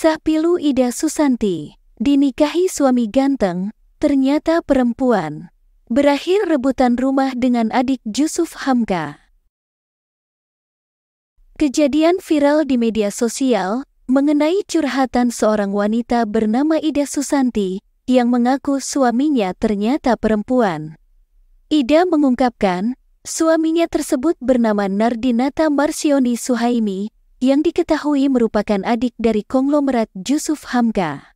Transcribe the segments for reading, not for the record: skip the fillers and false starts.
Kisah pilu Ida Susanti. Dinikahi suami ganteng, ternyata perempuan. Berakhir rebutan rumah dengan adik Jusuf Hamka. Kejadian viral di media sosial mengenai curhatan seorang wanita bernama Ida Susanti yang mengaku suaminya ternyata perempuan. Ida mengungkapkan, suaminya tersebut bernama Nardinata Marsioni Suhaimi, yang diketahui merupakan adik dari konglomerat Jusuf Hamka.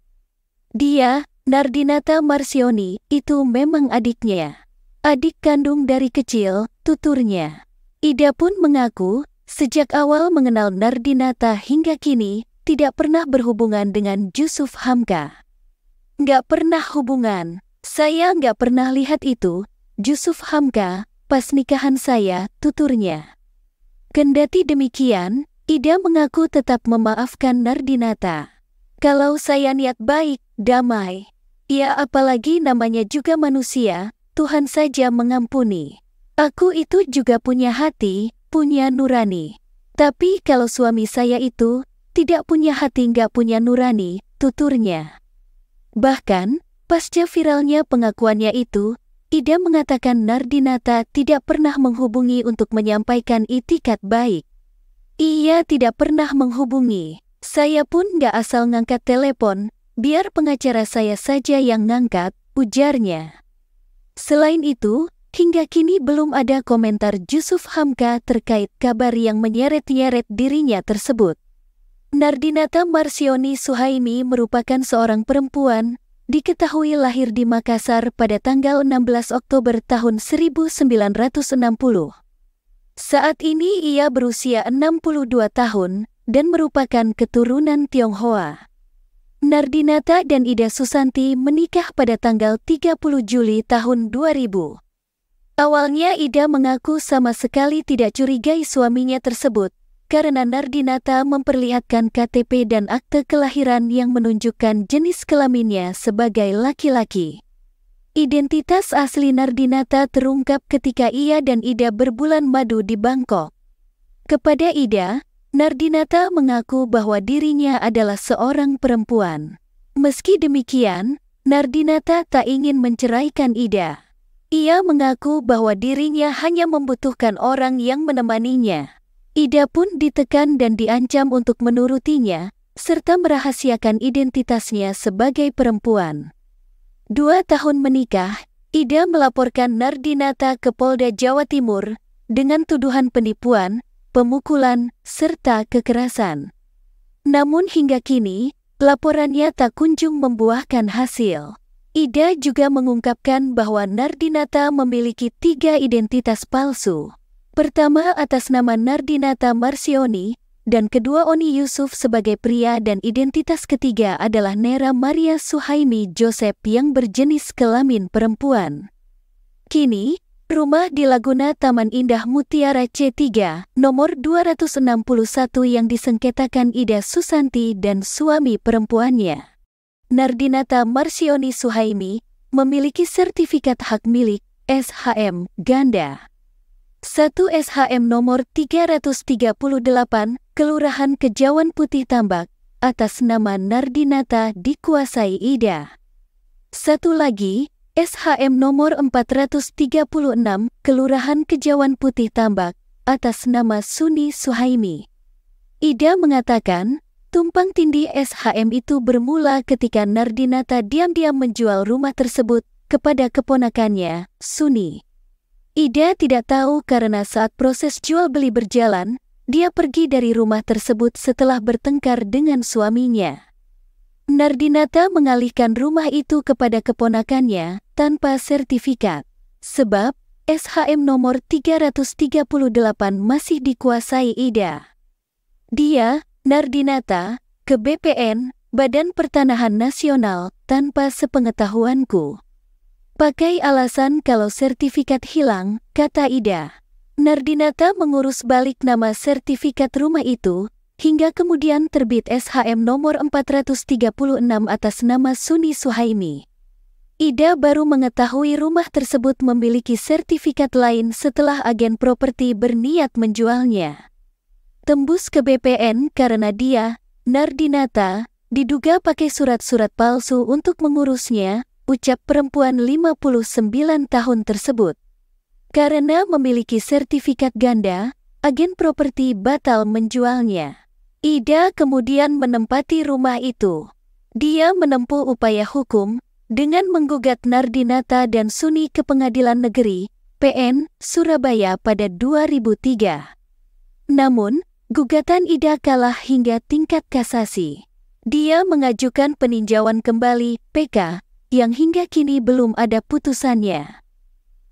Dia, Nardinata Marsioni, itu memang adiknya. Adik kandung dari kecil, tuturnya. Ida pun mengaku, sejak awal mengenal Nardinata hingga kini, tidak pernah berhubungan dengan Jusuf Hamka. Nggak pernah hubungan, saya nggak pernah lihat itu, Jusuf Hamka, pas nikahan saya, tuturnya. Kendati demikian, Ida mengaku tetap memaafkan Nardinata. Kalau saya niat baik, damai. Ya apalagi namanya juga manusia, Tuhan saja mengampuni. Aku itu juga punya hati, punya nurani. Tapi kalau suami saya itu, tidak punya hati nggak punya nurani, tuturnya. Bahkan, pasca viralnya pengakuannya itu, Ida mengatakan Nardinata tidak pernah menghubungi untuk menyampaikan itikat baik. Ia tidak pernah menghubungi. Saya pun nggak asal ngangkat telepon, biar pengacara saya saja yang ngangkat, ujarnya. Selain itu, hingga kini belum ada komentar Jusuf Hamka terkait kabar yang menyeret-nyeret dirinya tersebut. Nardinata Marsioni Suhaimi merupakan seorang perempuan, diketahui lahir di Makassar pada tanggal 16 Oktober tahun 1960. Saat ini ia berusia 62 tahun dan merupakan keturunan Tionghoa. Nardinata dan Ida Susanti menikah pada tanggal 30 Juli tahun 2000. Awalnya Ida mengaku sama sekali tidak curigai suaminya tersebut karena Nardinata memperlihatkan KTP dan akte kelahiran yang menunjukkan jenis kelaminnya sebagai laki-laki. Identitas asli Nardinata terungkap ketika ia dan Ida berbulan madu di Bangkok. Kepada Ida, Nardinata mengaku bahwa dirinya adalah seorang perempuan. Meski demikian, Nardinata tak ingin menceraikan Ida. Ia mengaku bahwa dirinya hanya membutuhkan orang yang menemaninya. Ida pun ditekan dan diancam untuk menurutinya, serta merahasiakan identitasnya sebagai perempuan. 2 tahun menikah, Ida melaporkan Nardinata ke Polda Jawa Timur dengan tuduhan penipuan, pemukulan, serta kekerasan. Namun hingga kini, laporannya tak kunjung membuahkan hasil. Ida juga mengungkapkan bahwa Nardinata memiliki 3 identitas palsu. Pertama atas nama Nardinata Marsioni, dan kedua Oni Yusuf sebagai pria dan identitas ketiga adalah Nera Maria Suhaimi Joseph yang berjenis kelamin perempuan. Kini, rumah di Laguna Taman Indah Mutiara C3, nomor 261 yang disengketakan Ida Susanti dan suami perempuannya, Nardinata Marsioni Suhaimi, memiliki sertifikat hak milik, SHM, ganda. 1 SHM nomor 338, Kelurahan Kejauhan Putih Tambak, atas nama Nardinata dikuasai Ida. 1 lagi, SHM nomor 436, Kelurahan Kejauhan Putih Tambak, atas nama Suni Suhaimi. Ida mengatakan, tumpang tindih SHM itu bermula ketika Nardinata diam-diam menjual rumah tersebut kepada keponakannya, Suni. Ida tidak tahu karena saat proses jual beli berjalan, dia pergi dari rumah tersebut setelah bertengkar dengan suaminya. Nardinata mengalihkan rumah itu kepada keponakannya tanpa sertifikat, sebab SHM nomor 338 masih dikuasai Ida. Dia, Nardinata, ke BPN, Badan Pertanahan Nasional, tanpa sepengetahuanku. Pakai alasan kalau sertifikat hilang, kata Ida. Nardinata mengurus balik nama sertifikat rumah itu, hingga kemudian terbit SHM nomor 436 atas nama Suni Suhaimi. Ida baru mengetahui rumah tersebut memiliki sertifikat lain setelah agen properti berniat menjualnya. Tembus ke BPN karena dia, Nardinata, Diduga pakai surat-surat palsu untuk mengurusnya, ucap perempuan 59 tahun tersebut. Karena memiliki sertifikat ganda, agen properti batal menjualnya. Ida kemudian menempati rumah itu. Dia menempuh upaya hukum dengan menggugat Nardinata dan Suni ke Pengadilan Negeri PN Surabaya pada 2003. Namun, gugatan Ida kalah hingga tingkat kasasi. Dia mengajukan peninjauan kembali (PK) yang hingga kini belum ada putusannya.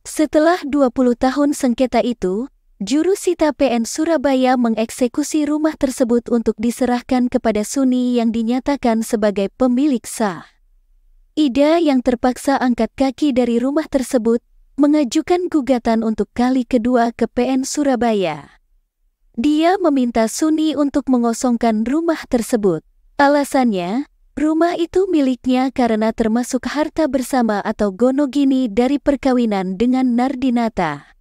Setelah 20 tahun sengketa itu, jurusita PN Surabaya mengeksekusi rumah tersebut untuk diserahkan kepada Suni yang dinyatakan sebagai pemilik sah. Ida yang terpaksa angkat kaki dari rumah tersebut mengajukan gugatan untuk kali kedua ke PN Surabaya. Dia meminta Suni untuk mengosongkan rumah tersebut. Alasannya, rumah itu miliknya karena termasuk harta bersama atau gonogini dari perkawinan dengan Nardinata.